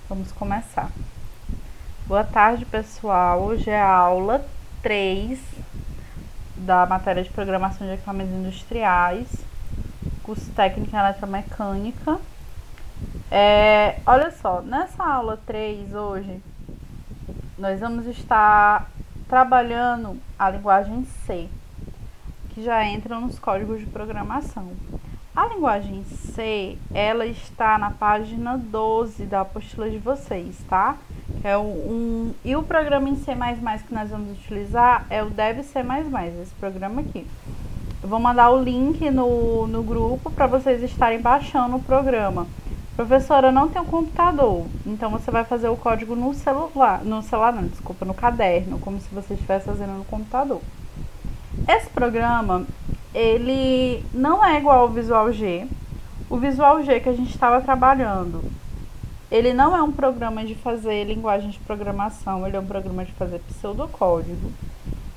Vamos começar. Boa tarde, pessoal. Hoje é a aula 3 da matéria de Programação de Equipamentos Industriais, curso técnico em Eletromecânica. Olha só, nessa aula 3 hoje, nós vamos estar trabalhando a linguagem C, que já entra nos códigos de programação. A linguagem C, ela está na página 12 da apostila de vocês, tá? E o programa em C++ que nós vamos utilizar é o DevC++, esse programa aqui. Eu vou mandar o link no grupo para vocês estarem baixando o programa. Professora, não tem um computador, então você vai fazer o código no caderno, como se você estivesse fazendo no computador. Esse programa, ele não é igual ao Visual G. O Visual G que a gente estava trabalhando, ele não é um programa de fazer linguagem de programação, ele é um programa de fazer pseudocódigo.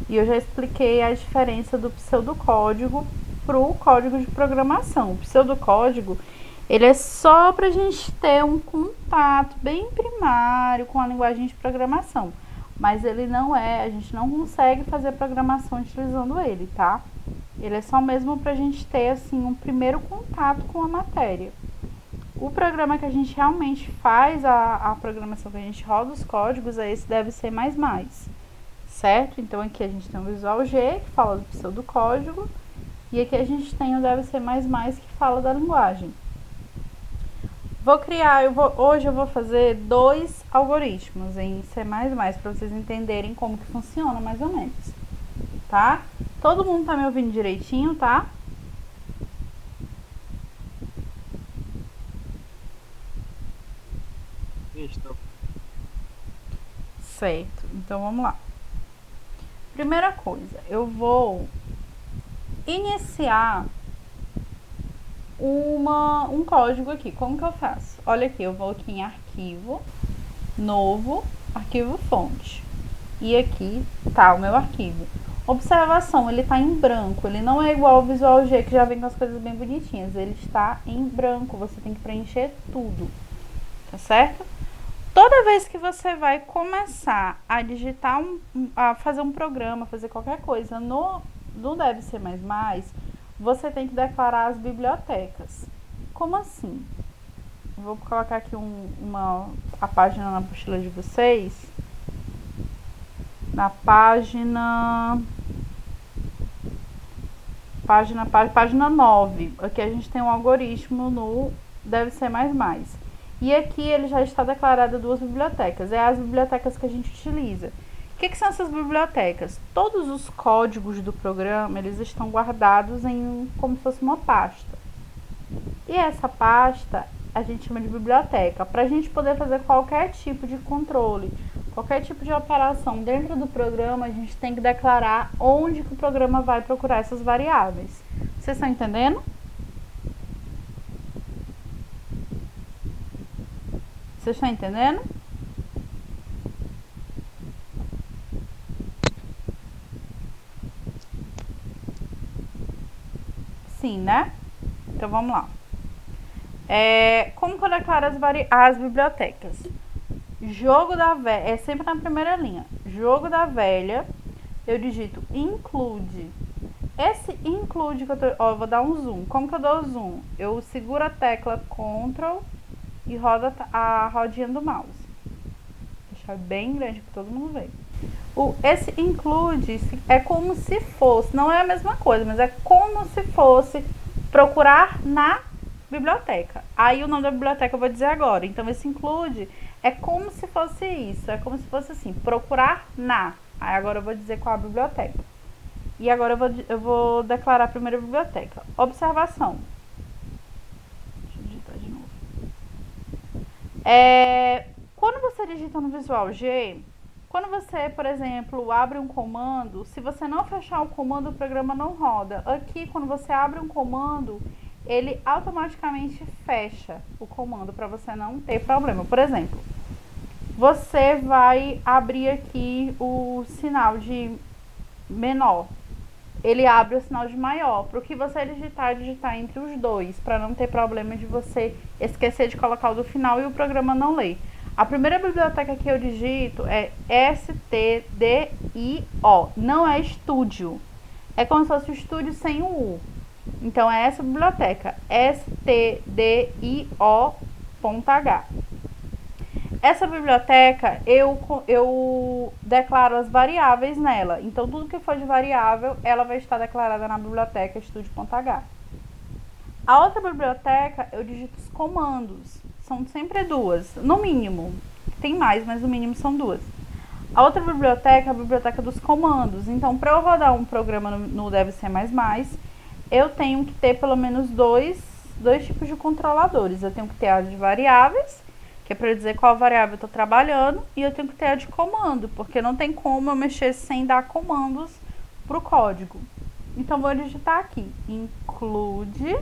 E eu já expliquei a diferença do pseudocódigo para o código de programação. O pseudocódigo, ele é só para a gente ter um contato bem primário com a linguagem de programação. Mas ele não é, a gente não consegue fazer programação utilizando ele, tá? Ele é só mesmo para a gente ter, assim, um primeiro contato com a matéria. O programa que a gente realmente faz, a programação que a gente roda os códigos, é esse DevC++, certo? Então aqui a gente tem o Visual G, que fala do pseudocódigo, e aqui a gente tem o DevC++, que fala da linguagem. Hoje eu vou fazer 2 algoritmos em C++ para vocês entenderem como que funciona mais ou menos, tá? Todo mundo tá me ouvindo direitinho, tá? Estou. Certo, então vamos lá. Primeira coisa, eu vou iniciar um código aqui. Como que eu faço? Olha aqui, eu vou aqui em arquivo, novo, arquivo fonte. E aqui tá o meu arquivo. Observação, ele tá em branco, ele não é igual ao Visual G, que já vem com as coisas bem bonitinhas. Ele está em branco, você tem que preencher tudo, tá certo? Toda vez que você vai começar a digitar, a fazer um programa, fazer qualquer coisa no DevC++, você tem que declarar as bibliotecas. Como assim? Vou colocar aqui a página na apostila de vocês. Na página 9. Aqui a gente tem um algoritmo no DevC++. E aqui ele já está declarado 2 bibliotecas. É as bibliotecas que a gente utiliza. O que são essas bibliotecas? Todos os códigos do programa, eles estão guardados como se fosse uma pasta. E essa pasta a gente chama de biblioteca. Para a gente poder fazer qualquer tipo de controle, qualquer tipo de operação dentro do programa, a gente tem que declarar onde que o programa vai procurar essas variáveis. Vocês estão entendendo? Vocês estão entendendo? Sim, né? Então vamos lá. Como que eu declaro as bibliotecas? Jogo da velha, é sempre na primeira linha. Jogo da velha, eu digito include. Esse include que eu vou dar um zoom. Como que eu dou o zoom? Eu seguro a tecla Ctrl e rodo a rodinha do mouse. Vou deixar bem grande para todo mundo ver. Esse include é como se fosse, não é a mesma coisa, mas é como se fosse procurar na biblioteca. Aí o nome da biblioteca eu vou dizer agora. Então esse include é como se fosse isso, é como se fosse assim, procurar na. Aí agora eu vou dizer qual a biblioteca. E agora eu vou declarar a primeira biblioteca. Observação. Deixa eu digitar de novo. Quando você digita no Visual G, quando você, por exemplo, abre um comando, se você não fechar o comando, o programa não roda. Aqui, quando você abre um comando, ele automaticamente fecha o comando para você não ter problema. Por exemplo, você vai abrir aqui o sinal de menor. Ele abre o sinal de maior. Para o que você digitar entre os dois, para não ter problema de você esquecer de colocar o do final e o programa não ler. A primeira biblioteca que eu digito é STDIO, não é estúdio. É como se fosse o estúdio sem o U. Então é essa biblioteca, STDIO.h. Essa biblioteca eu declaro as variáveis nela. Então tudo que for de variável, ela vai estar declarada na biblioteca estúdio.h. A outra biblioteca eu digito os comandos. São sempre duas, no mínimo. Tem mais, mas no mínimo são duas. A outra biblioteca é a biblioteca dos comandos. Então, para eu rodar um programa no Dev C++, eu tenho que ter pelo menos dois tipos de controladores. Eu tenho que ter a de variáveis, que é para dizer qual variável eu estou trabalhando, e eu tenho que ter a de comando, porque não tem como eu mexer sem dar comandos para o código. Então, vou digitar aqui, include,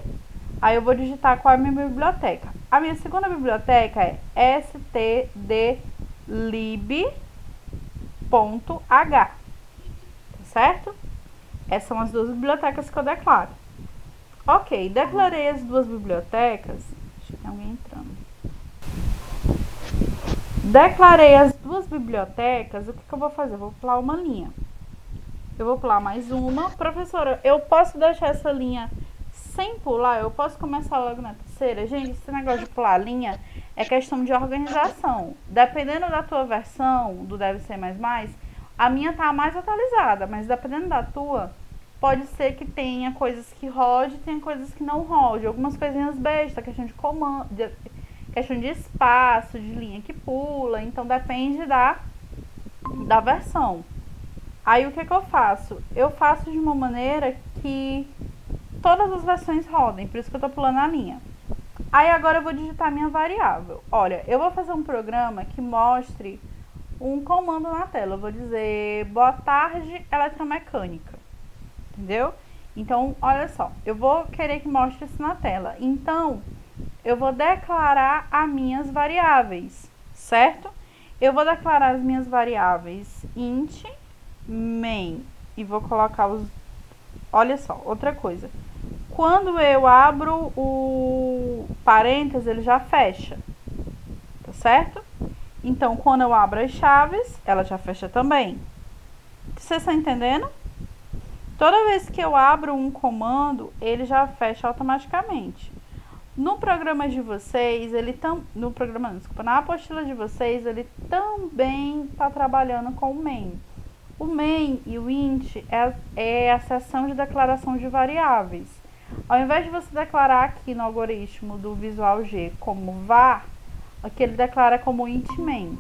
aí eu vou digitar qual é a minha biblioteca. A minha segunda biblioteca é stdlib.h, tá certo? Essas são as duas bibliotecas que eu declaro. Ok, declarei as duas bibliotecas. Acho que tem alguém entrando. Declarei as duas bibliotecas, o que eu vou fazer? Eu vou pular uma linha. Eu vou pular mais uma. Professora, eu posso deixar essa linha sem pular? Eu posso começar logo na terceira? Gente, esse negócio de pular a linha é questão de organização. Dependendo da tua versão do Dev C++, a minha tá mais atualizada, mas dependendo da tua, pode ser que tenha coisas que rode, tenha coisas que não rode. Algumas coisinhas bestas, questão de comando, questão de espaço, de linha que pula. Então depende da versão. Aí o que eu faço? Eu faço de uma maneira que todas as versões rodem, por isso que eu tô pulando a linha. Aí agora eu vou digitar minha variável. Olha, eu vou fazer um programa que mostre um comando na tela. Eu vou dizer, boa tarde, eletromecânica. Entendeu? Então, olha só, eu vou querer que mostre isso na tela. Então, eu vou declarar as minhas variáveis, certo? Eu vou declarar as minhas variáveis int, main, e vou colocar os... Olha só, outra coisa. Quando eu abro o parênteses, ele já fecha, tá certo? Então, quando eu abro as chaves, ela já fecha também. Vocês estão entendendo? Toda vez que eu abro um comando, ele já fecha automaticamente. No programa de vocês, na apostila de vocês, ele também está trabalhando com o main. O main e o int é a seção de declaração de variáveis. Ao invés de você declarar aqui no algoritmo do Visual G como var, aqui ele declara como int main.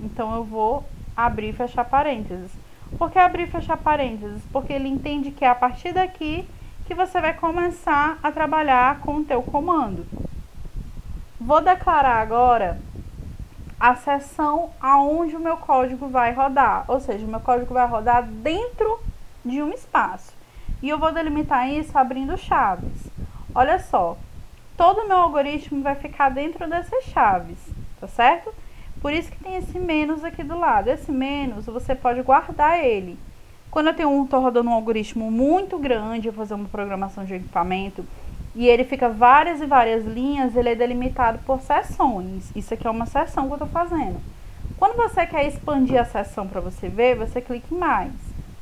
Então eu vou abrir e fechar parênteses. Por que abrir e fechar parênteses? Porque ele entende que é a partir daqui que você vai começar a trabalhar com o teu comando. Vou declarar agora a seção aonde o meu código vai rodar, ou seja, o meu código vai rodar dentro de um espaço. E eu vou delimitar isso abrindo chaves. Olha só, todo o meu algoritmo vai ficar dentro dessas chaves, tá certo? Por isso que tem esse menos aqui do lado. Esse menos, você pode guardar ele. Quando eu estou rodando um algoritmo muito grande, eu vou fazer uma programação de equipamento, e ele fica várias e várias linhas, ele é delimitado por seções. Isso aqui é uma seção que eu estou fazendo. Quando você quer expandir a seção para você ver, você clica em mais.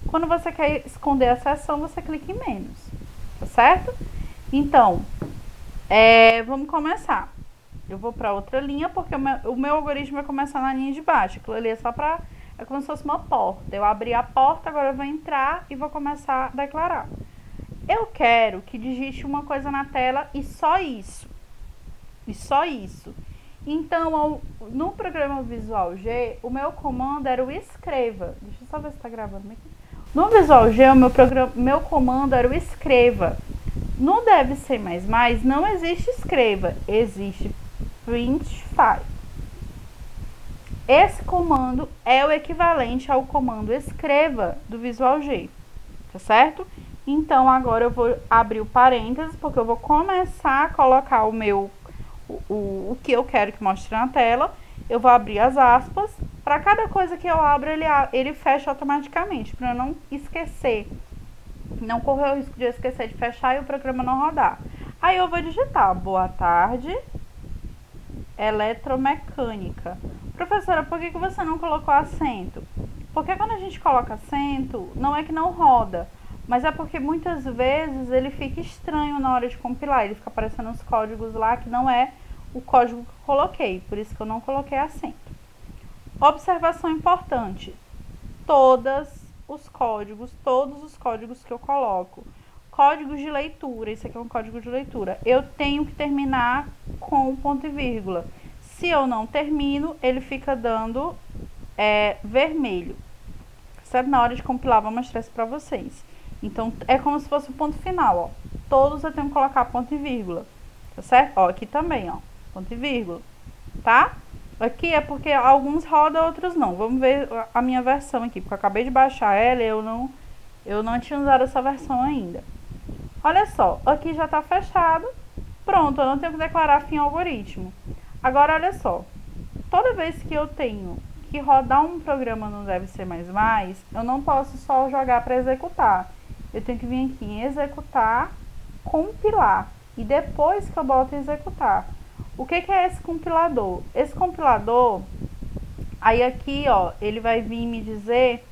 Quando você quer esconder a seção, você clica em menos. Tá certo? Então, vamos começar. Eu vou para outra linha, porque o meu algoritmo vai começar na linha de baixo. Aquilo ali é só para... É como se fosse uma porta. Eu abri a porta, agora eu vou entrar e vou começar a declarar. Eu quero que digite uma coisa na tela e só isso. E só isso. Então, no programa Visual G, o meu comando era o escreva. Deixa eu só ver se está gravando aqui. No Visual G, meu comando era o escreva. No Dev C++, não existe escreva, existe printfile. Esse comando é o equivalente ao comando escreva do Visual G, tá certo? Então, agora eu vou abrir o parênteses, porque eu vou começar a colocar o que eu quero que mostre na tela. Eu vou abrir as aspas. Para cada coisa que eu abro, ele fecha automaticamente, para eu não esquecer. Não correr o risco de eu esquecer de fechar e o programa não rodar. Aí eu vou digitar, boa tarde, eletromecânica. Professora, por que você não colocou acento? Porque quando a gente coloca acento, não é que não roda, mas é porque muitas vezes ele fica estranho na hora de compilar, ele fica aparecendo uns códigos lá que não é o código que eu coloquei, por isso que eu não coloquei acento. Observação importante: todos os códigos que eu coloco, códigos de leitura, isso aqui é um código de leitura, eu tenho que terminar com ponto e vírgula. Se eu não termino, ele fica dando vermelho, certo? Na hora de compilar, vou mostrar isso para vocês. Então, é como se fosse o ponto final, ó. Todos eu tenho que colocar ponto e vírgula, tá certo? Ó, aqui também, ó, ponto e vírgula, tá? Aqui é porque alguns rodam, outros não. Vamos ver a minha versão aqui, porque eu acabei de baixar ela e eu não tinha usado essa versão ainda. Olha só, aqui já está fechado. Pronto, eu não tenho que declarar fim algoritmo. Agora, olha só. Toda vez que eu tenho que rodar um programa no Deve Ser Mais Mais, eu não posso só jogar para executar. Eu tenho que vir aqui em executar, compilar. E depois que eu boto executar. O que é esse compilador? Esse compilador, aí aqui, ó, ele vai vir me dizer,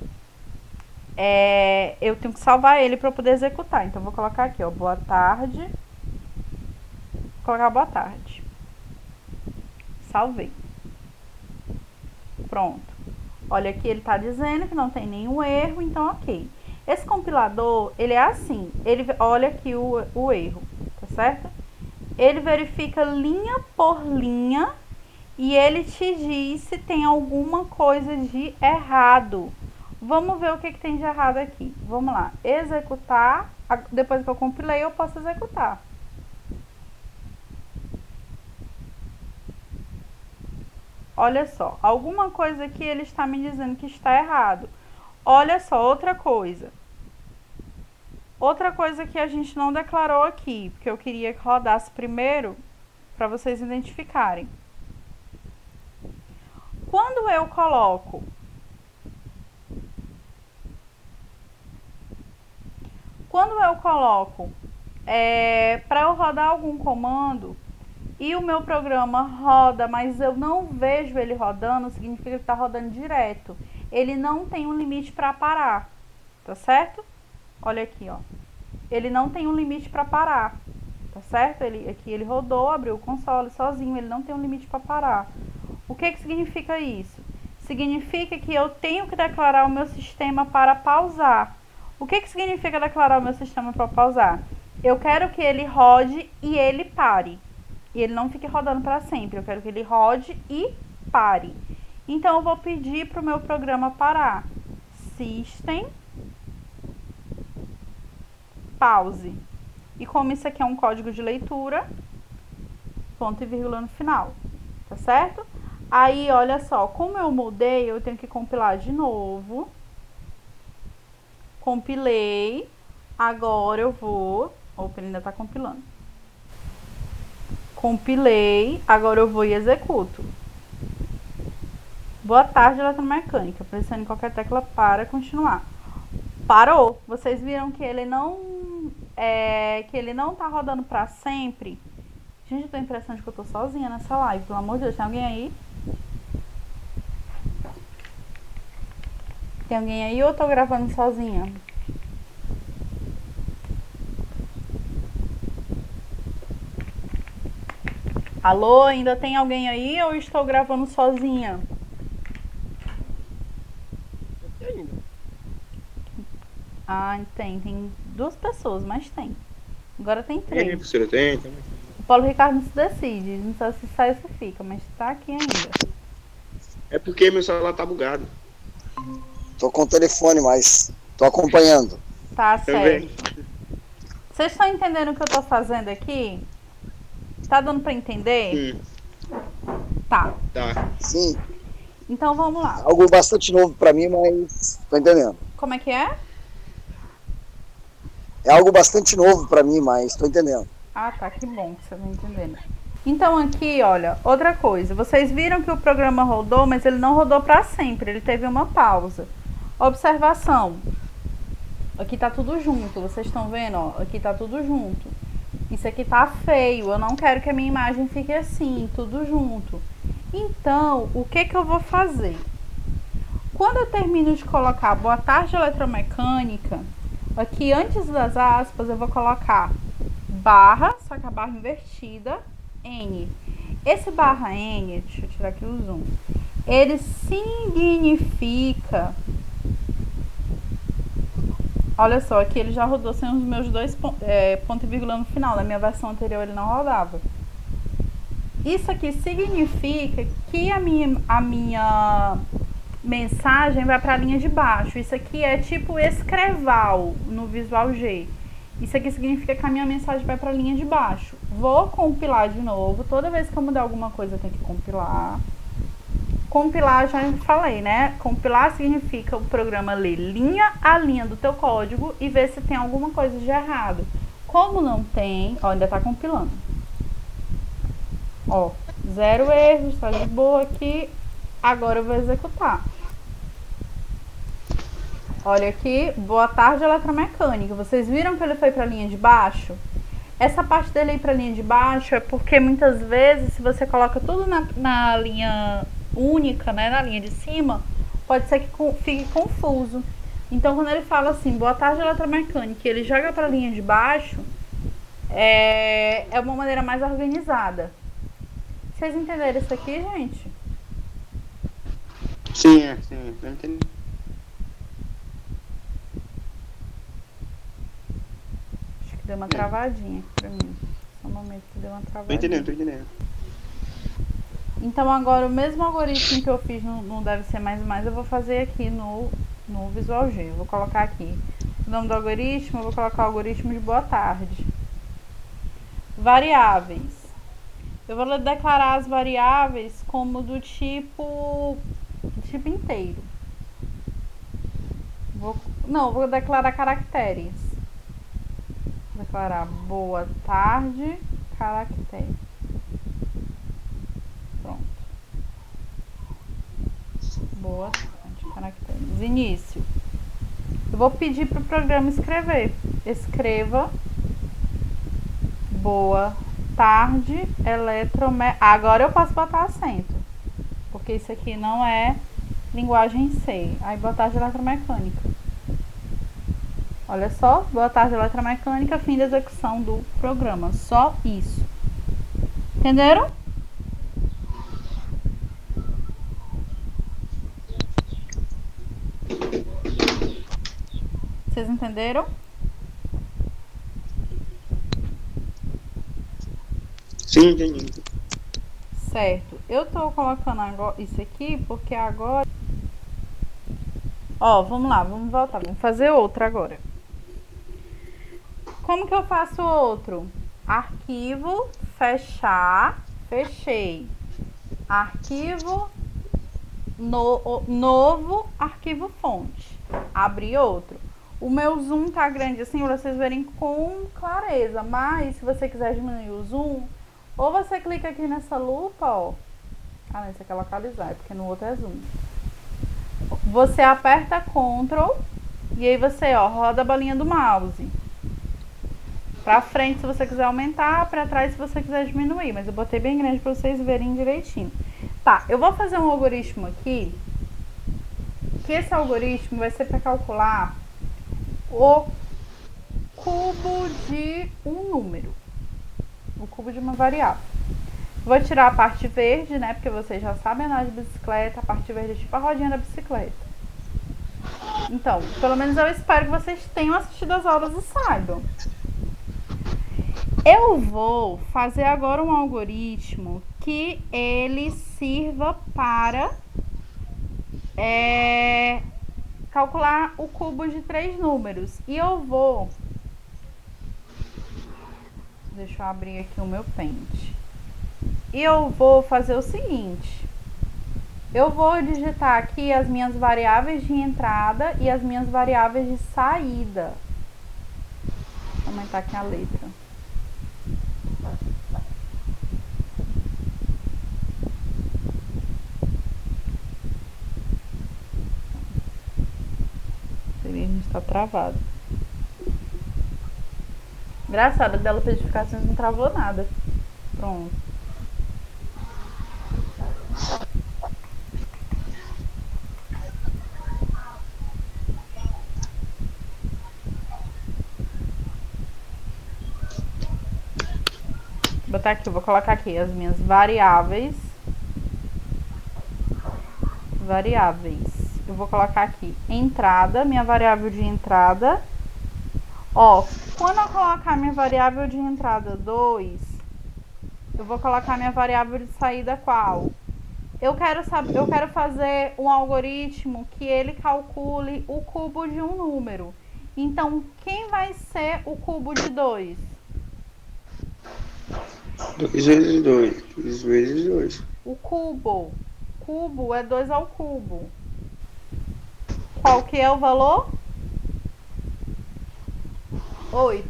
eu tenho que salvar ele para eu poder executar. Então, vou colocar aqui, ó, boa tarde. Vou colocar boa tarde. Salvei. Pronto. Olha aqui, ele está dizendo que não tem nenhum erro, então ok. Esse compilador, ele é assim. Olha aqui o erro, tá certo? Ele verifica linha por linha e ele te diz se tem alguma coisa de errado. Vamos ver o que tem de errado aqui. Vamos lá. Executar. Depois que eu compilei, eu posso executar. Olha só. Alguma coisa aqui ele está me dizendo que está errado. Olha só, outra coisa. Outra coisa que a gente não declarou aqui, porque eu queria que rodasse primeiro, para vocês identificarem. Quando eu coloco para eu rodar algum comando e o meu programa roda, mas eu não vejo ele rodando, significa que ele está rodando direto. Ele não tem um limite para parar, tá certo? Olha aqui, ó. Ele não tem um limite para parar, tá certo? Aqui ele rodou, abriu o console sozinho, ele não tem um limite para parar. O que significa isso? Significa que eu tenho que declarar o meu sistema para pausar. O que significa declarar o meu sistema para pausar? Eu quero que ele rode e ele pare. E ele não fique rodando para sempre. Eu quero que ele rode e pare. Então, eu vou pedir para o meu programa parar. System pause. E como isso aqui é um código de leitura, ponto e vírgula no final, tá certo? Aí, olha só, como eu mudei, eu tenho que compilar de novo. Compilei. Agora eu vou... Opa, ele ainda tá compilando. Compilei. Agora eu vou e executo. Boa tarde, eletromecânica. Pressionando qualquer tecla para continuar. Parou. Vocês viram que ele não tá rodando pra sempre. Gente, eu tô a impressão de que eu tô sozinha nessa live. Pelo amor de Deus, tem alguém aí? Tem alguém aí ou eu tô gravando sozinha? Alô, ainda tem alguém aí ou estou gravando sozinha? Ainda. Ah, tem 2 pessoas, mas tem. Agora tem 3. Tem, professora, tem. O Paulo Ricardo não se decide, não sabe se sai ou se fica, mas tá aqui ainda. É porque meu celular tá bugado. Tô com o telefone, mas tô acompanhando. Tá Também. certo. Vocês estão entendendo o que eu tô fazendo aqui? Tá dando pra entender? Tá. Tá. Sim, Então vamos lá. algo bastante novo pra mim, mas tô entendendo. Como é que é? É algo bastante novo pra mim, mas tô entendendo. Ah, tá, que bom que você tá entendendo. Então aqui, olha, outra coisa. Vocês viram que o programa rodou, mas ele não rodou para sempre, ele teve uma pausa. Observação. Aqui tá tudo junto, vocês estão vendo, ó, aqui tá tudo junto. Isso aqui tá feio, eu não quero que a minha imagem fique assim, tudo junto. Então, o que que eu vou fazer? Quando eu termino de colocar boa tarde eletromecânica, aqui antes das aspas eu vou colocar barra, só que a barra invertida, N. Esse barra N, deixa eu tirar aqui o zoom, ele significa... Olha só, aqui ele já rodou sem os meus dois ponto e vírgula no final. Na minha versão anterior ele não rodava. Isso aqui significa que a minha mensagem vai para a linha de baixo. Isso aqui é tipo escreval no Visual G. Isso aqui significa que a minha mensagem vai para a linha de baixo. Vou compilar de novo. Toda vez que eu mudar alguma coisa eu tenho que compilar. Compilar, já falei, né? Compilar significa o programa ler linha a linha do teu código e ver se tem alguma coisa de errado. Como não tem, ó, ainda tá compilando. Ó, 0 erros, tá de boa aqui. Agora eu vou executar. Olha aqui, boa tarde eletromecânica. Vocês viram que ele foi para a linha de baixo? Essa parte dele ir para a linha de baixo é porque muitas vezes, se você coloca tudo na linha única, né, na linha de cima, pode ser que fique confuso. Então, quando ele fala assim, boa tarde eletromecânica, e ele joga para a linha de baixo, é uma maneira mais organizada. Vocês entenderam isso aqui, gente? Sim, eu entendi. Acho que deu uma travadinha aqui pra mim. Só um momento que deu uma travadinha. Tô entendendo. Então agora o mesmo algoritmo que eu fiz no Deve Ser Mais Mais, eu vou fazer aqui no Visual G. Eu vou colocar aqui o nome do algoritmo, eu vou colocar o algoritmo de boa tarde. Variáveis. Eu vou declarar as variáveis como do tipo inteiro. Vou declarar caracteres. Vou declarar boa tarde, caractere. Pronto. Boa tarde, caracteres. Início. Eu vou pedir para o programa escrever. Escreva boa tarde, Agora eu posso botar acento, porque isso aqui não é linguagem C. Aí boa tarde eletromecânica. Olha só, boa tarde eletromecânica, fim da execução do programa. Só isso. Entenderam? Vocês entenderam? Sim, entendi. Certo. Eu tô colocando agora isso aqui porque agora... Ó, vamos lá, vamos voltar. Vamos fazer outra agora. Como que eu faço outro? Arquivo, fechar, fechei. Arquivo, novo, arquivo fonte. Abri outro. O meu zoom tá grande assim pra vocês verem com clareza, mas se você quiser diminuir o zoom, ou você clica aqui nessa lupa, ó. Ah, não, isso aqui é localizar, é porque no outro é zoom. Você aperta Ctrl e aí você, ó, roda a bolinha do mouse. Pra frente se você quiser aumentar, pra trás se você quiser diminuir, mas eu botei bem grande pra vocês verem direitinho. Tá, eu vou fazer um algoritmo aqui, que esse algoritmo vai ser pra calcular o cubo de um número. O cubo de uma variável. Vou tirar a parte verde, né? Porque vocês já sabem andar de bicicleta. A parte verde é tipo a rodinha da bicicleta. Então, pelo menos eu espero que vocês tenham assistido as aulas e saibam. Eu vou fazer agora um algoritmo que ele sirva para calcular o cubo de 3 números. E eu vou... Deixa eu abrir aqui o meu pente. E eu vou fazer o seguinte. Eu vou digitar aqui as minhas variáveis de entrada e as minhas variáveis de saída. Vou aumentar aqui a letra. Ele está travado. Engraçado, dela fez notificações, não travou nada. Pronto. Vou botar aqui, vou colocar aqui as minhas variáveis. Eu vou colocar aqui entrada, minha variável de entrada. Ó, quando eu colocar minha variável de entrada 2, eu vou colocar minha variável de saída qual? Eu quero fazer um algoritmo que ele calcule o cubo de um número. Então, quem vai ser o cubo de 2? 2 vezes 2. 2 vezes 2. O cubo. Cubo é 2 ao cubo. Qual que é o valor? 8.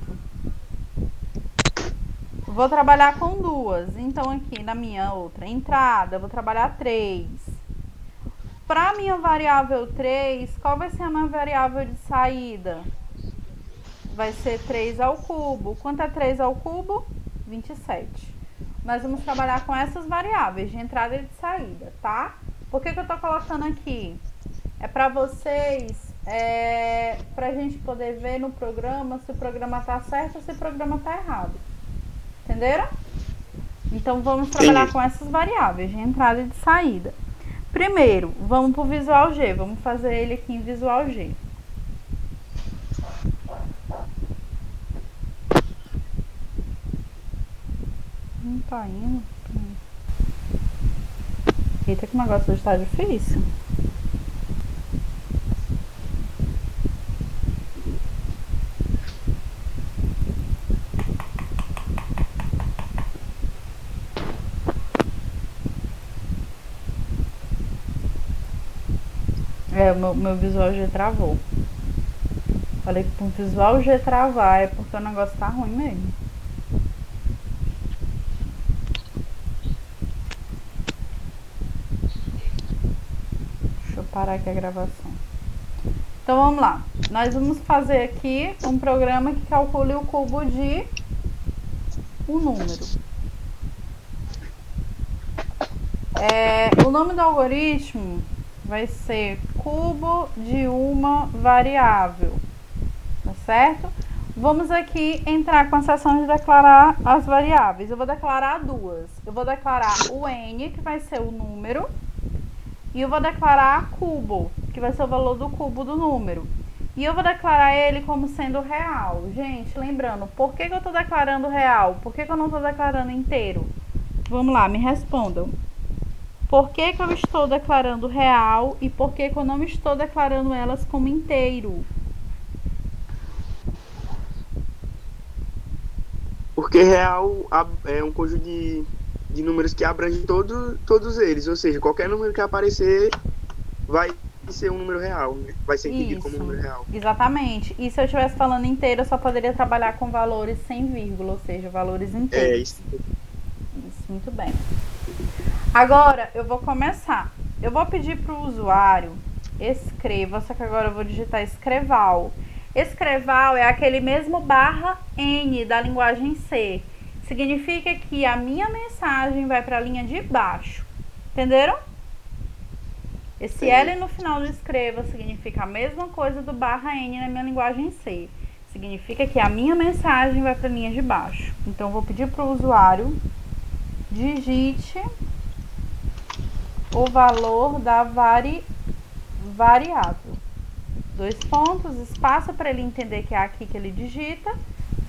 Vou trabalhar com duas. Então, aqui na minha outra entrada, eu vou trabalhar 3. Para minha variável 3, qual vai ser a minha variável de saída? Vai ser 3 ao cubo. Quanto é 3 ao cubo? 27. Nós vamos trabalhar com essas variáveis de entrada e de saída, tá? Por que eu tô colocando aqui? É para vocês, pra gente poder ver no programa se o programa tá certo ou se o programa tá errado. Entenderam? Então, vamos trabalhar com essas variáveis de entrada e de saída. Primeiro, vamos para o Visual G. Vamos fazer ele aqui em Visual G. Não tá indo. Eita, que o negócio hoje tá difícil. O meu Visual G travou. Falei que para o Visual G travar é porque o negócio tá ruim mesmo. Deixa eu parar aqui a gravação. Então vamos lá. Nós vamos fazer aqui um programa que calcule o cubo de um número. O nome do algoritmo vai ser cubo de uma variável, tá certo? Vamos aqui entrar com a seção de declarar as variáveis. Eu vou declarar duas. Eu vou declarar o n, que vai ser o número, e eu vou declarar cubo, que vai ser o valor do cubo do número. E eu vou declarar ele como sendo real. Gente, lembrando, por que eu estou declarando real? Por que eu não estou declarando inteiro? Vamos lá, me respondam. Por que eu estou declarando real e por que eu não estou declarando elas como inteiro? Porque real é um conjunto de números que abrange todos eles. Ou seja, qualquer número que aparecer vai ser um número real, né? Vai ser entendido como um número real. Exatamente. E se eu estivesse falando inteiro, eu só poderia trabalhar com valores sem vírgula, ou seja, valores inteiros. Isso. Isso, muito bem. Agora, eu vou começar. Eu vou pedir para o usuário escreva, só que agora eu vou digitar escreval. Escreval é aquele mesmo /n da linguagem C. Significa que a minha mensagem vai para a linha de baixo. Entenderam? Esse L no final do escreva significa a mesma coisa do /n na minha linguagem C. Significa que a minha mensagem vai para a linha de baixo. Então, eu vou pedir para o usuário digite o valor da variável. 2 pontos, espaço para ele entender que é aqui que ele digita,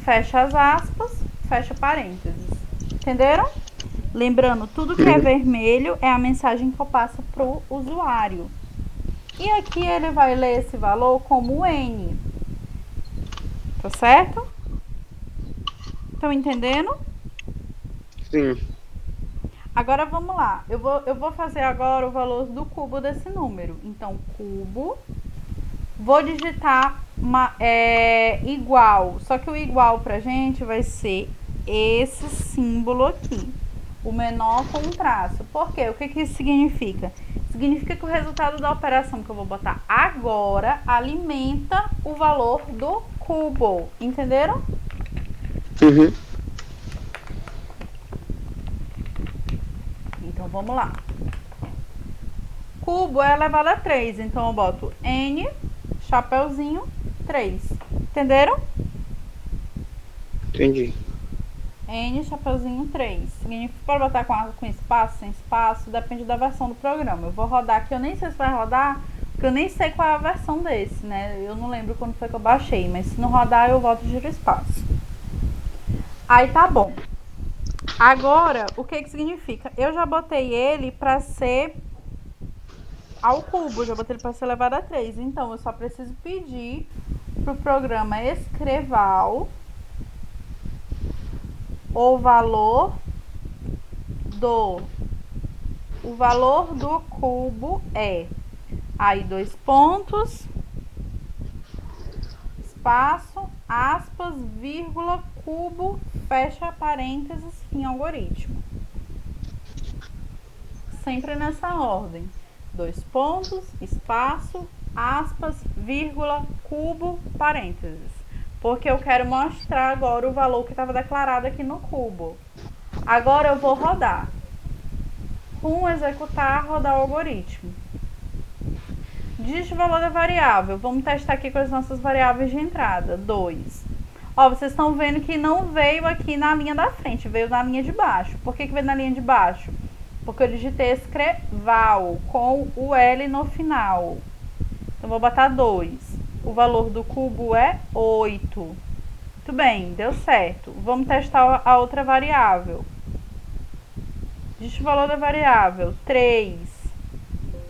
fecha as aspas, fecha parênteses. Entenderam? Lembrando, tudo que é vermelho é a mensagem que eu passo para o usuário. E aqui ele vai ler esse valor como N. Tá certo? Estão entendendo? Sim. Agora vamos lá. Eu vou fazer agora o valor do cubo desse número. Então, cubo. Vou digitar igual. Só que o igual pra gente vai ser esse símbolo aqui. O menor com um traço. Por quê? O que isso significa? Significa que o resultado da operação que eu vou botar agora alimenta o valor do cubo. Entenderam? Uhum. Então vamos lá. Cubo é elevado a 3, então eu boto N, chapeuzinho, 3. Entenderam? Entendi. N, chapeuzinho, 3. Significa que pode botar com espaço, sem espaço, depende da versão do programa. Eu vou rodar aqui, eu nem sei se vai rodar, porque eu nem sei qual é a versão desse, né? Eu não lembro quando foi que eu baixei, mas se não rodar eu volto e giro espaço. Aí tá bom. Agora, o que significa? Eu já botei ele para ser ao cubo, já botei ele para ser elevado a 3. Então, eu só preciso pedir pro programa Escreval o valor do cubo é, aí 2 pontos, espaço, aspas, vírgula, cubo, fecha parênteses, fim algoritmo. Sempre nessa ordem. 2 pontos, espaço, aspas, vírgula, cubo, parênteses. Porque eu quero mostrar agora o valor que estava declarado aqui no cubo. Agora eu vou rodar. Executar, rodar o algoritmo. Digite o valor da variável. Vamos testar aqui com as nossas variáveis de entrada. 2. Ó, vocês estão vendo que não veio aqui na linha da frente, veio na linha de baixo. Por que veio na linha de baixo? Porque eu digitei Escreval com o L no final. Então, vou botar 2. O valor do cubo é 8. Muito bem, deu certo. Vamos testar a outra variável. Digite o valor da variável, 3.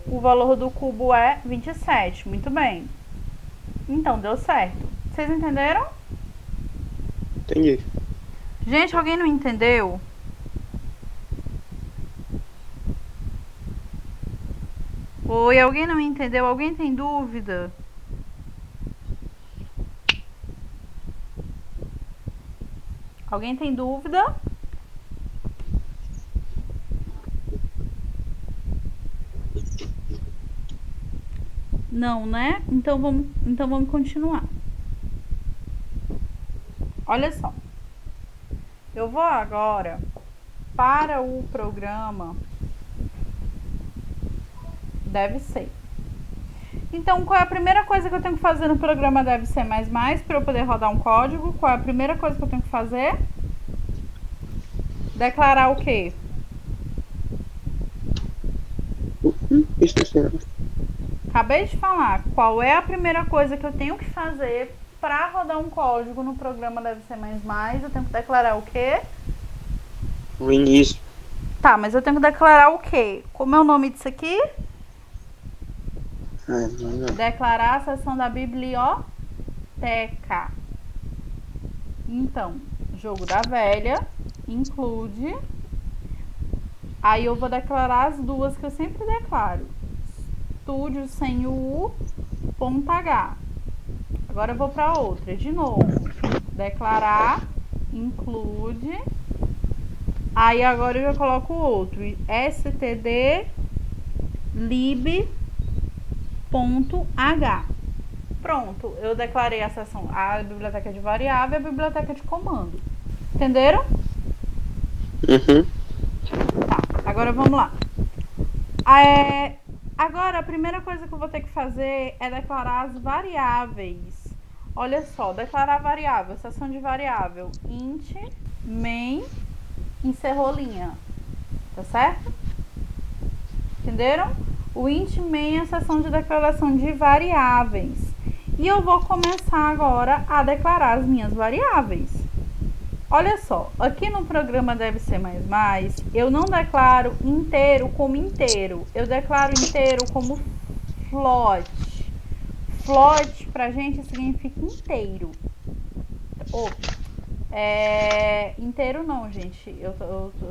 O valor do cubo é 27. Muito bem. Então, deu certo. Vocês entenderam? Entendi. Gente, alguém não entendeu? Oi, alguém não entendeu? Alguém tem dúvida? Alguém tem dúvida? Não, né? Então vamos continuar. Olha só. Eu vou agora para o programa deve ser. Então, qual é a primeira coisa que eu tenho que fazer no programa deve ser para eu poder rodar um código? Qual é a primeira coisa que eu tenho que fazer? Declarar o quê? Acabei de falar. Qual é a primeira coisa que eu tenho que fazer para rodar um código no programa deve ser eu tenho que declarar o quê? O início. Tá, mas eu tenho que declarar o quê? Como é o nome disso aqui? Declarar a seção da biblioteca. Então, jogo da velha, include. Aí eu vou declarar as duas que eu sempre declaro. Estúdio sem o U, ponto H. Agora eu vou para outra. De novo. Declarar, include. Aí agora eu já coloco o outro. std lib .h. Pronto, eu declarei a seção, a biblioteca de variável e a biblioteca de comando. Entenderam? Uhum. Tá, agora vamos lá. Agora a primeira coisa que eu vou ter que fazer é declarar as variáveis. Olha só, declarar variável, seção de variável, int, main, encerrou linha. Tá certo? Entenderam? O int main é a seção de declaração de variáveis. E eu vou começar agora a declarar as minhas variáveis. Olha só, aqui no programa deve ser eu não declaro inteiro como inteiro. Eu declaro inteiro como float. Float pra gente significa inteiro. Inteiro não, gente. Eu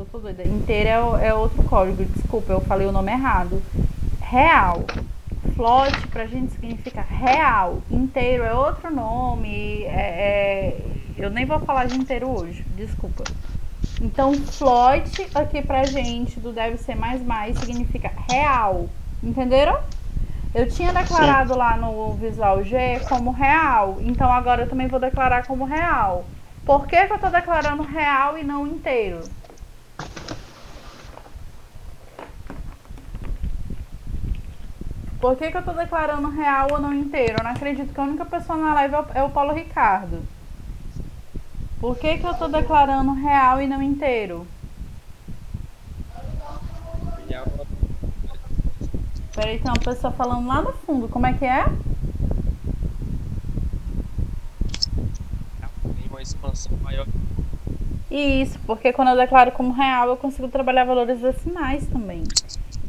tô doida. Inteiro é outro código. Desculpa, eu falei o nome errado. Real. Float pra gente significa real. Inteiro é outro nome. Eu nem vou falar de inteiro hoje. Desculpa. Então, float aqui pra gente do deve ser significa real. Entenderam? Eu tinha declarado lá no Visual G como real. Então, agora eu também vou declarar como real. Por que eu estou declarando real e não inteiro? Por que eu estou declarando real ou não inteiro? Eu não acredito que a única pessoa na live é o Paulo Ricardo. Por que eu estou declarando real e não inteiro? Peraí, tem uma pessoa falando lá no fundo. Como é que é? Tem uma expansão maior. Isso, porque quando eu declaro como real, eu consigo trabalhar valores decimais também.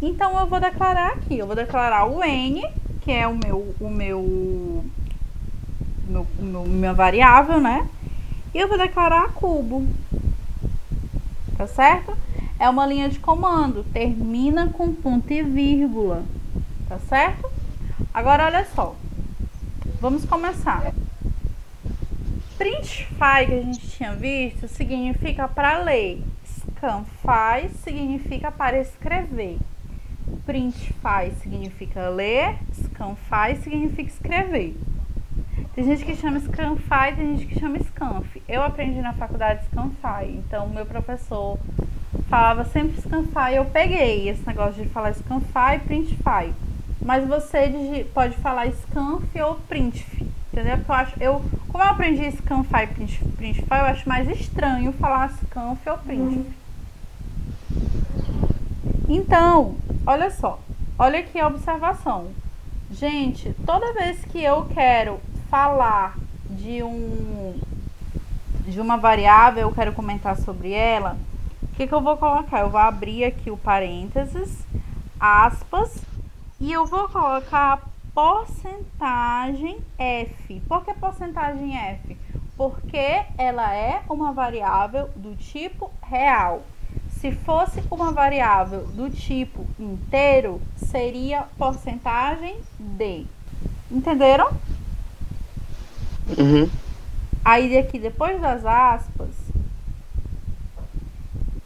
Então eu vou declarar aqui, eu vou declarar o N, que é minha variável, né? E eu vou declarar cubo. Tá certo? É uma linha de comando, termina com ponto e vírgula. Tá certo? Agora olha só. Vamos começar. Printfy, que a gente tinha visto, significa para ler. Scanfy significa para escrever. Printfy significa ler, Scanfy significa escrever. Tem gente que chama Scanfy, tem gente que chama Scanf. Eu aprendi na faculdade Scanfy, então meu professor falava sempre Scanfy, eu peguei esse negócio de falar Scanfy e Printfy. Mas você pode falar Scanf ou Printf, entendeu? Porque como eu aprendi Scanfy e Printfy, eu acho mais estranho falar Scanf ou Printf. Então, olha só, olha aqui a observação. Gente, toda vez que eu quero falar de uma variável, eu quero comentar sobre ela, o que eu vou colocar? Eu vou abrir aqui o parênteses, aspas, e eu vou colocar porcentagem F. Por que porcentagem F? Porque ela é uma variável do tipo real. Se fosse uma variável do tipo inteiro, seria porcentagem D. Entenderam? Uhum. Aí aqui, depois das aspas,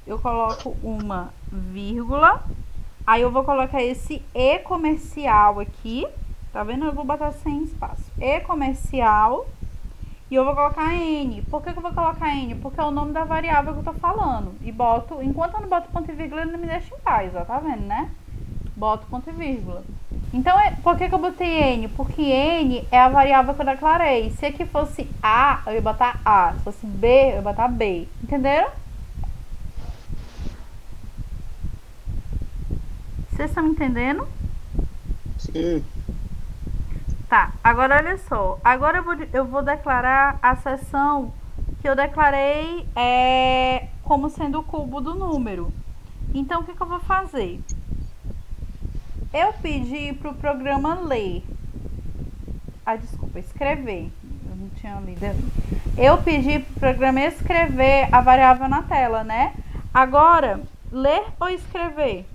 eu coloco uma vírgula. Aí eu vou colocar esse E comercial aqui. Tá vendo? Eu vou botar sem espaço. E comercial. E eu vou colocar N. Por que eu vou colocar N? Porque é o nome da variável que eu tô falando. E boto, enquanto eu não boto ponto e vírgula, ele não me deixa em paz, ó. Tá vendo, né? Boto ponto e vírgula. Então, por que eu botei N? Porque N é a variável que eu declarei. Se aqui fosse A, eu ia botar A. Se fosse B, eu ia botar B. Entenderam? Vocês estão me entendendo? Sim. Tá, agora olha só. Agora eu vou declarar a seção que eu declarei como sendo o cubo do número. Então, o que eu vou fazer? Eu pedi para o programa ler. Desculpa, escrever. Eu não tinha lido ali. Eu pedi para o programa escrever a variável na tela, né? Agora, ler ou escrever?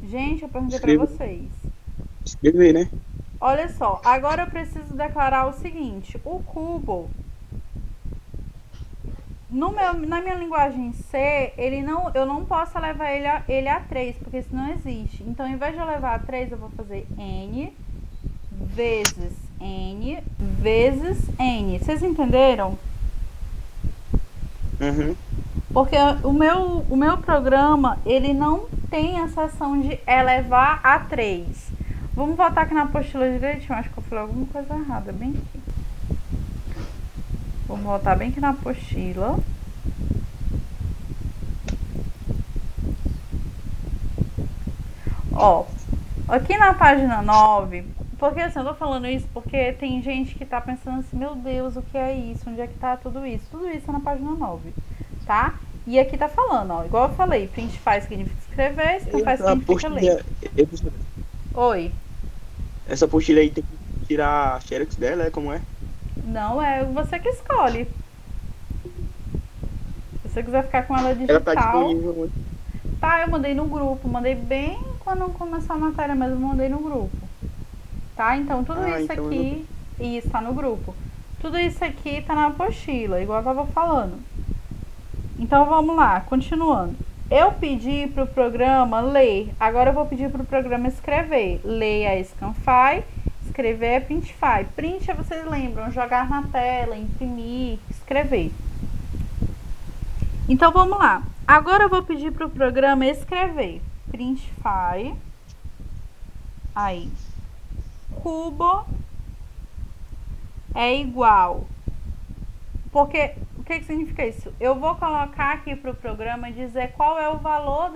Gente, eu perguntei para vocês. Escrever, né? Olha só, agora eu preciso declarar o seguinte: o cubo, na minha linguagem C, eu não posso levar ele a 3, porque isso não existe. Então, ao invés de eu levar a 3, eu vou fazer N vezes N vezes N. Vocês entenderam? Uhum. Porque o meu programa, ele não tem a seção de elevar a 3. Vamos voltar aqui na apostila direitinho. Acho que eu falei alguma coisa errada, bem aqui. Vamos voltar bem aqui na apostila. Ó, aqui na página 9, porque assim, eu tô falando isso porque tem gente que tá pensando assim, meu Deus, o que é isso? Onde é que tá tudo isso? Tudo isso é na página 9, tá? E aqui tá falando, ó, igual eu falei, printfy significa escrever, scanfy significa ler. Oi. Essa apostila aí tem que tirar a xerox dela, como é? Não, é você que escolhe. Se você quiser ficar com ela Ela digital. tá disponível. Tá, eu mandei no grupo. Mandei bem quando começou a matéria mesmo, mandei no grupo. Tá? Então tudo isso então aqui. Isso, tá no grupo. Tudo isso aqui tá na apostila, igual eu tava falando. Então vamos lá, continuando. Eu pedi para o programa ler, agora eu vou pedir para o programa escrever. Ler é Scanfy, escrever é Printify. Print é, vocês lembram, jogar na tela, imprimir, escrever. Então vamos lá. Agora eu vou pedir para o programa escrever. Printify. Aí. Cubo é igual. Porque o que significa isso? Eu vou colocar aqui para o programa dizer qual é o valor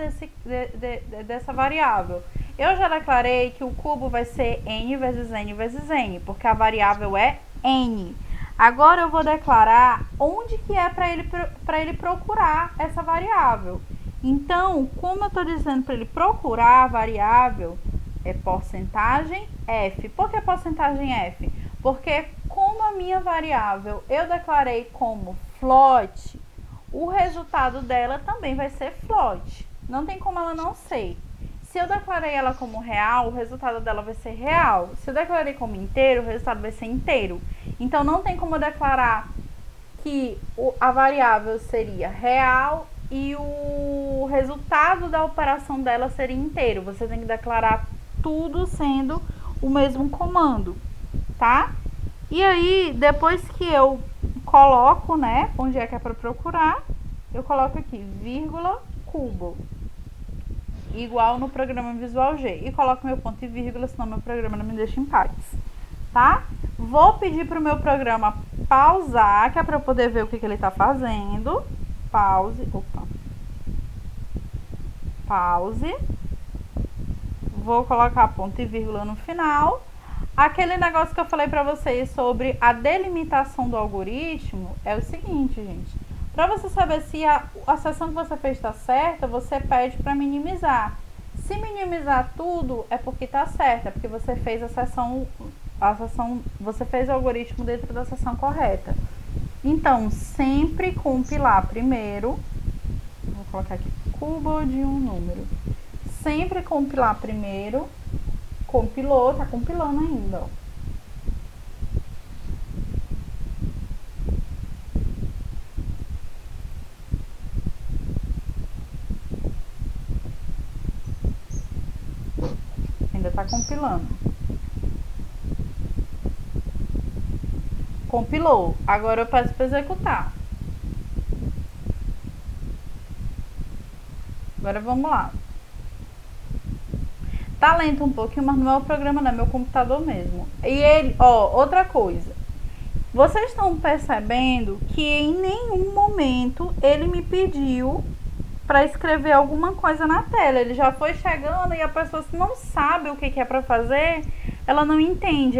dessa variável. Eu já declarei que o cubo vai ser n vezes n vezes n, porque a variável é n. Agora eu vou declarar onde que é para ele procurar essa variável. Então, como eu estou dizendo para ele procurar a variável, é porcentagem f. Por que porcentagem f? Porque como a minha variável eu declarei como float, o resultado dela também vai ser float. Não tem como ela não ser. Se eu declarei ela como real, o resultado dela vai ser real. Se eu declarei como inteiro, o resultado vai ser inteiro. Então, não tem como eu declarar que a variável seria real e o resultado da operação dela seria inteiro. Você tem que declarar tudo sendo o mesmo comando, tá? E aí, depois que eu coloco, né, onde é que é para procurar, eu coloco aqui, vírgula, cubo, igual no programa Visual G. E coloco meu ponto e vírgula, senão meu programa não me deixa em paz, tá? Vou pedir para o meu programa pausar, que é para eu poder ver o que ele está fazendo. Pause. Opa. Pause. Vou colocar ponto e vírgula no final. Aquele negócio que eu falei para vocês sobre a delimitação do algoritmo é o seguinte, gente. Para você saber se a seção que você fez está certa, você pede para minimizar. Se minimizar tudo, é porque está certo, é porque você fez você fez o algoritmo dentro da seção correta. Então, sempre compilar primeiro. Vou colocar aqui cubo de um número. Sempre compilar primeiro. Compilou, tá compilando ainda, ó. Ainda tá compilando. Compilou. Agora eu peço para executar. Agora vamos lá. Tá lento um pouquinho, mas não é o programa, não, é meu computador mesmo. E ele, ó, outra coisa. Vocês estão percebendo que em nenhum momento ele me pediu para escrever alguma coisa na tela. Ele já foi chegando e a pessoa, se não sabe o que é para fazer, ela não entende.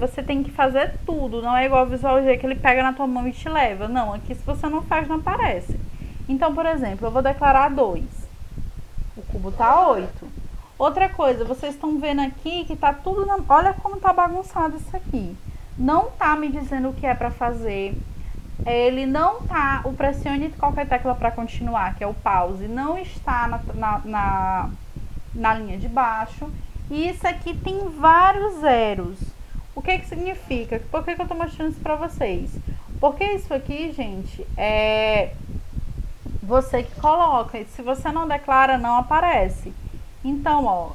Você tem que fazer tudo. Não é igual ao Visual G que ele pega na tua mão e te leva. Não, aqui se você não faz, não aparece. Então, por exemplo, eu vou declarar 2. O cubo tá 8. Outra coisa, vocês estão vendo aqui que tá tudo olha como tá bagunçado isso aqui. Não tá me dizendo o que é para fazer. Ele não tá, o pressione qualquer tecla para continuar, que é o pause, não está na linha de baixo. E isso aqui tem vários zeros. O que significa? Por que eu tô mostrando isso para vocês? Porque isso aqui, gente, é você que coloca. E se você não declara, não aparece. Então, ó,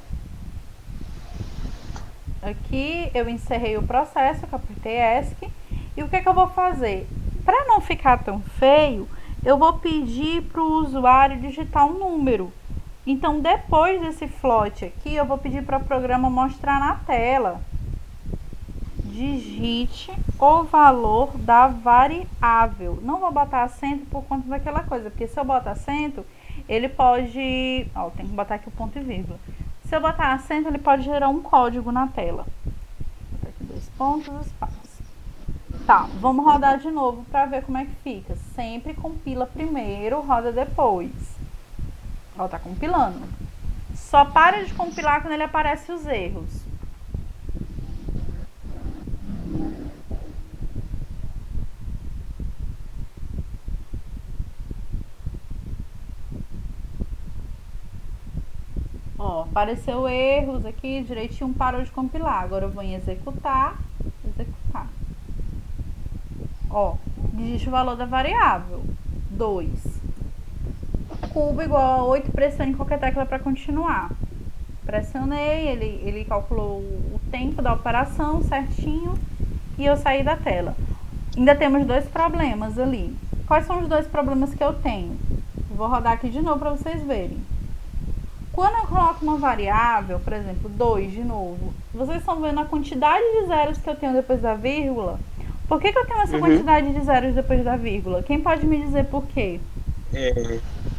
aqui eu encerrei o processo, que eu apertei ESC, e o que eu vou fazer? Para não ficar tão feio, eu vou pedir para o usuário digitar um número. Então, depois desse float aqui, eu vou pedir para o programa mostrar na tela. Digite o valor da variável. Não vou botar acento por conta daquela coisa, porque se eu botar acento, ele pode... Ó, tem que botar aqui o ponto e vírgula. Se eu botar acento, ele pode gerar um código na tela. Vou botar aqui 2 pontos, espaço. Tá, vamos rodar de novo para ver como é que fica. Sempre compila primeiro, roda depois. Ó, tá compilando. Só para de compilar quando ele aparece os erros. Ó, apareceu erros aqui, direitinho, parou de compilar. Agora eu vou em executar, executar. Ó, digite o valor da variável, 2. cubo igual a 8, pressione qualquer tecla para continuar. Pressionei, ele calculou o tempo da operação certinho e eu saí da tela. Ainda temos 2 problemas ali. Quais são os 2 problemas que eu tenho? Vou rodar aqui de novo para vocês verem. Quando eu coloco uma variável, por exemplo, 2 de novo, vocês estão vendo a quantidade de zeros que eu tenho depois da vírgula? Por que eu tenho essa quantidade de zeros depois da vírgula? Quem pode me dizer por quê?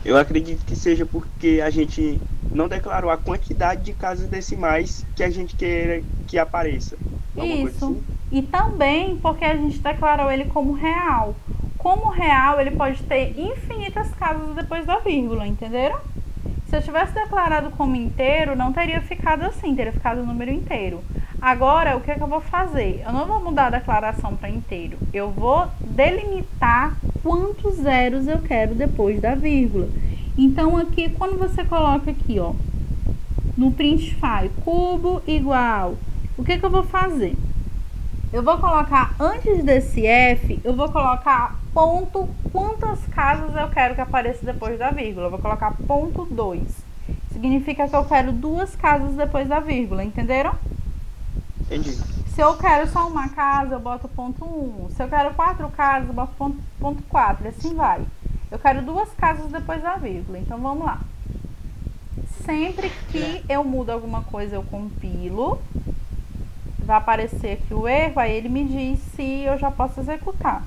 Eu acredito que seja porque a gente não declarou a quantidade de casas decimais que a gente queira que apareça. Isso. Assim? E também porque a gente declarou ele como real. Como real, ele pode ter infinitas casas depois da vírgula, entenderam? Se eu tivesse declarado como inteiro, não teria ficado assim, teria ficado o número inteiro. Agora, o que é que eu vou fazer? Eu não vou mudar a declaração para inteiro. Eu vou delimitar quantos zeros eu quero depois da vírgula. Então, aqui, quando você coloca aqui, ó, no Printify, cubo igual, o que é que eu vou fazer? Eu vou colocar, antes desse F, eu vou colocar ponto, quantas casas eu quero que apareça depois da vírgula. Eu vou colocar ponto 2. Significa que eu quero 2 casas depois da vírgula, entenderam? Entendi. Se eu quero só uma casa, eu boto ponto 1. Se eu quero 4 casas, eu boto ponto 4. E assim vai. Eu quero 2 casas depois da vírgula. Então, vamos lá. Sempre que eu mudo alguma coisa, eu compilo. Vai aparecer aqui o erro, aí ele me diz se eu já posso executar.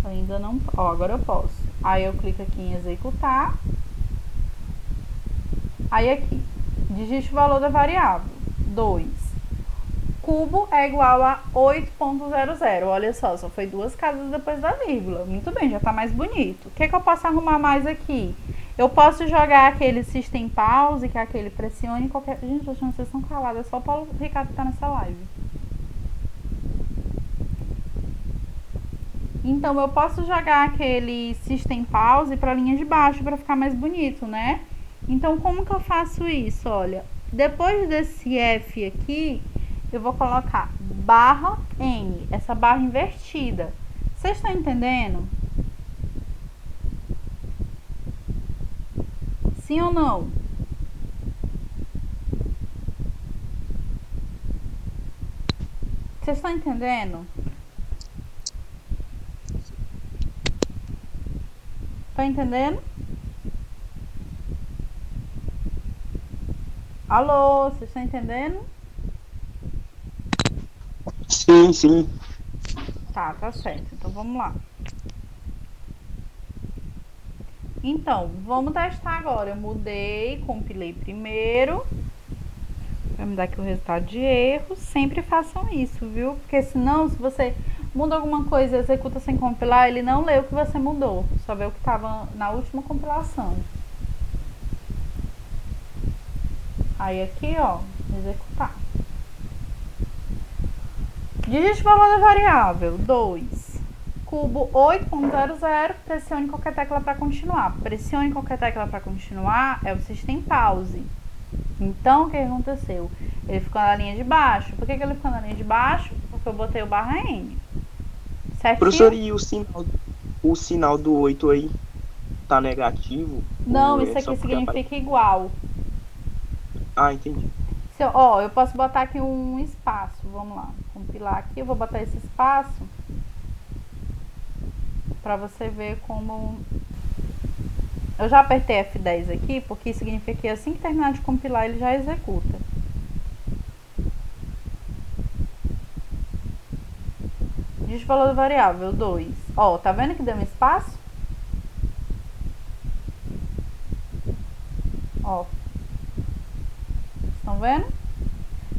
Ainda não, ó, agora eu posso. Aí eu clico aqui em executar. Aí aqui, digite o valor da variável, 2. Cubo é igual a 8.00. Olha só foi 2 casas depois da vírgula. Muito bem, já tá mais bonito. O que eu posso arrumar mais aqui? Eu posso jogar aquele System Pause, que é aquele pressione qualquer... Gente, eu achando que vocês estão calados. É só o Paulo Ricardo que tá nessa live. Então, eu posso jogar aquele System Pause para a linha de baixo, para ficar mais bonito, né? Então, como que eu faço isso? Olha, depois desse F aqui, eu vou colocar barra N, essa barra invertida. Vocês estão entendendo? Sim ou não? Vocês estão entendendo? Tá entendendo? Alô, vocês estão entendendo? Sim, sim. Tá certo. Então vamos lá. Então, vamos testar agora. Eu mudei, compilei primeiro. Vai me dar aqui o resultado de erro. Sempre façam isso, viu? Porque senão, se você muda alguma coisa e executa sem compilar, ele não lê o que você mudou. Só vê o que estava na última compilação. Aí aqui, ó, executar. Digite o valor da variável, 2. Cubo 8.00, pressione qualquer tecla para continuar. Pressione qualquer tecla para continuar é o System Pause. Então, o que aconteceu? Ele ficou na linha de baixo. Por que ele ficou na linha de baixo? Porque eu botei o barra N. Certinho? Professor, e o sinal do 8 aí tá negativo? Não, Ou isso é aqui só porque significa igual. Ah, entendi. Eu posso botar aqui um espaço. Vamos lá, compilar aqui. Eu vou botar esse espaço para você ver como... Eu já apertei F10 aqui, porque isso significa que assim que terminar de compilar, ele já executa. Diz o valor da variável, 2. Ó, tá vendo que deu um espaço? Ó. Estão vendo?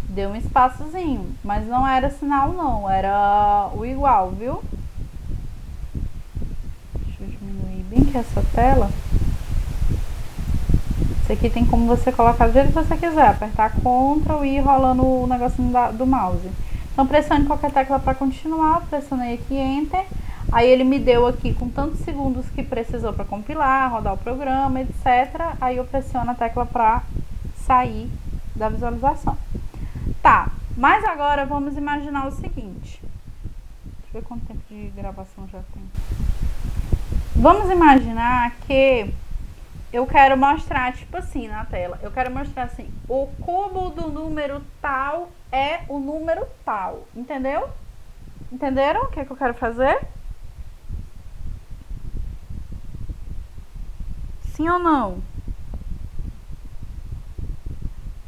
Deu um espaçozinho, mas não era sinal não, era o igual, viu? Deixa eu diminuir bem que essa tela. Isso aqui tem como você colocar do jeito que você quiser, apertar Ctrl e ir rolando o negocinho do mouse. Então pressione qualquer tecla para continuar, pressionei aqui Enter. Aí ele me deu aqui com tantos segundos que precisou para compilar, rodar o programa, etc. Aí eu pressiono a tecla para sair da visualização. Tá, Mas agora vamos imaginar o seguinte. Deixa eu ver quanto tempo de gravação já tem. Vamos imaginar que eu quero mostrar, tipo assim, na tela. Eu quero mostrar assim, o cubo do número tal é o número tal. Entendeu? Entenderam o que é que eu quero fazer? Sim ou não?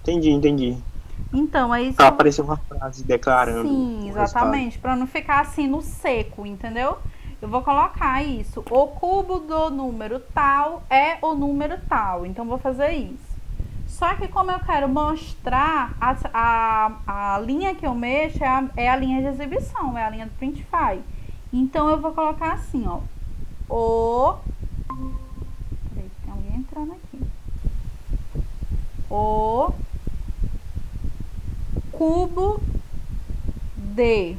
Entendi. Então, é isso. Apareceu uma frase declarando Sim, o resultado. exatamente. Para não ficar assim no seco, entendeu? Eu vou colocar isso. O cubo do número tal é o número tal. Então, vou fazer isso. Só que como eu quero mostrar, a linha que eu mexo é a linha de exibição, é a linha do Printify. Então, eu vou colocar assim, ó. Peraí, tem alguém entrando aqui. O cubo de.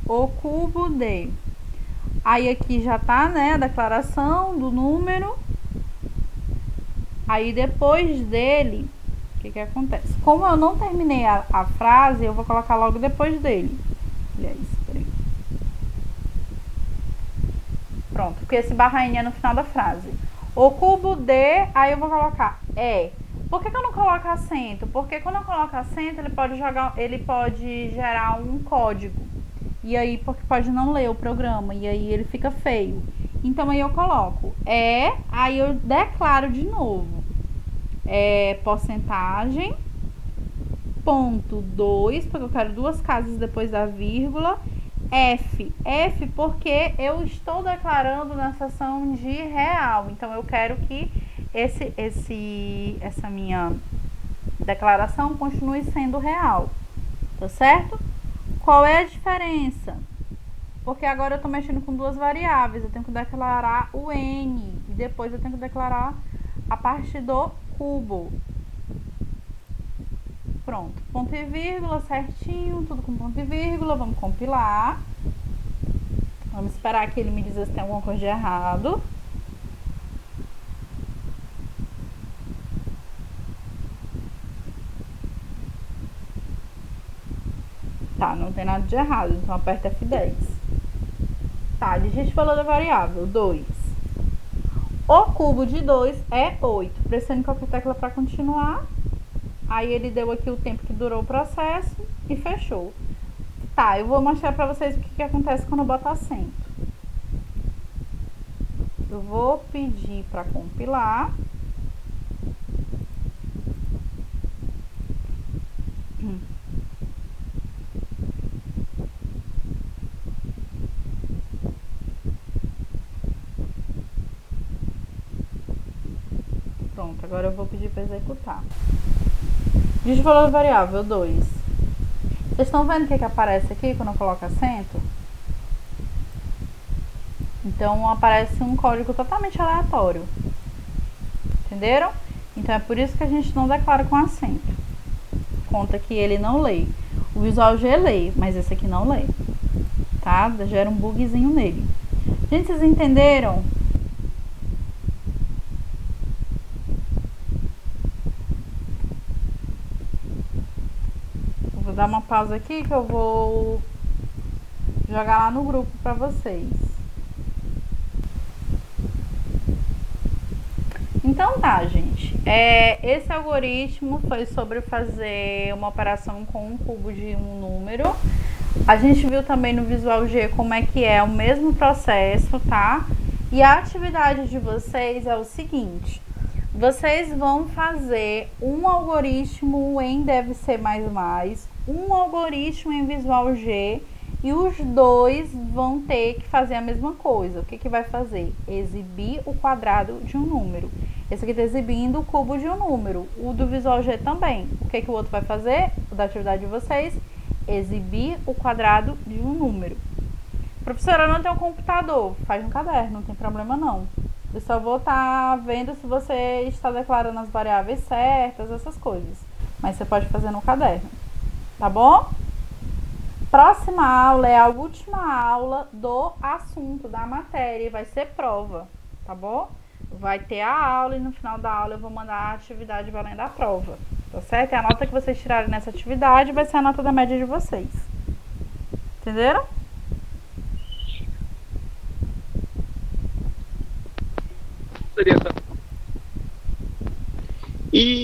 O cubo de. Aí aqui já tá, né, a declaração do número. Aí depois dele, o que que acontece? Como eu não terminei a frase, eu vou colocar logo depois dele. Olha isso, peraí. Pronto, porque esse barra N é no final da frase. O cubo de, aí eu vou colocar é. Por que eu não coloco acento? Porque quando eu coloco acento, ele pode gerar um código. E aí, porque pode não ler o programa, e aí ele fica feio. Então aí eu coloco aí eu declaro de novo. Porcentagem, ponto 2, porque eu quero duas casas depois da vírgula. F porque eu estou declarando na seção de real. Então eu quero que essa minha declaração continue sendo real. Tá certo? Qual é a diferença? Porque agora eu estou mexendo com duas variáveis. Eu tenho que declarar o N e depois eu tenho que declarar a parte do cubo. Pronto, ponto e vírgula certinho, tudo com ponto e vírgula. Vamos compilar. Vamos esperar que ele me diga se tem alguma coisa de errado. Tá, não tem nada de errado, então aperta F10. Tá, digite o valor da variável, 2. O cubo de 2 é 8. Pressione qualquer tecla para continuar. Aí ele deu aqui o tempo que durou o processo e fechou. Tá, eu vou mostrar para vocês o que acontece quando eu boto acento. Eu vou pedir para compilar. Pronto, agora eu vou pedir para executar. Digite o valor da variável, 2. Vocês estão vendo o que aparece aqui quando eu coloco acento? Então aparece um código totalmente aleatório. Entenderam? Então é por isso que a gente não declara com acento. Conta que ele não lê. O Visual G lê, mas esse aqui não lê. Tá? Gera um bugzinho nele. Gente, vocês entenderam? Vou dar uma pausa aqui que eu vou jogar lá no grupo para vocês. Então tá, gente. Esse algoritmo foi sobre fazer uma operação com um cubo de um número. A gente viu também no Visual G como é que é o mesmo processo, tá? E a atividade de vocês é o seguinte. Vocês vão fazer um algoritmo em DVC++, um algoritmo em Visual G e os dois vão ter que fazer a mesma coisa. O que que vai fazer? Exibir o quadrado de um número. Esse aqui está exibindo o cubo de um número. O do Visual G também. O que que o outro vai fazer? O da atividade de vocês? Exibir o quadrado de um número. Professora, eu não tenho um computador. Faz no caderno, não tem problema não. Eu só vou estar vendo se você está declarando as variáveis certas, essas coisas. Mas você pode fazer no caderno. Tá bom? Próxima aula é a última aula do assunto, da matéria. E vai ser prova, tá bom? Vai ter a aula e no final da aula eu vou mandar a atividade valendo a prova. Tá certo? E a nota que vocês tirarem nessa atividade vai ser a nota da média de vocês. Entenderam? E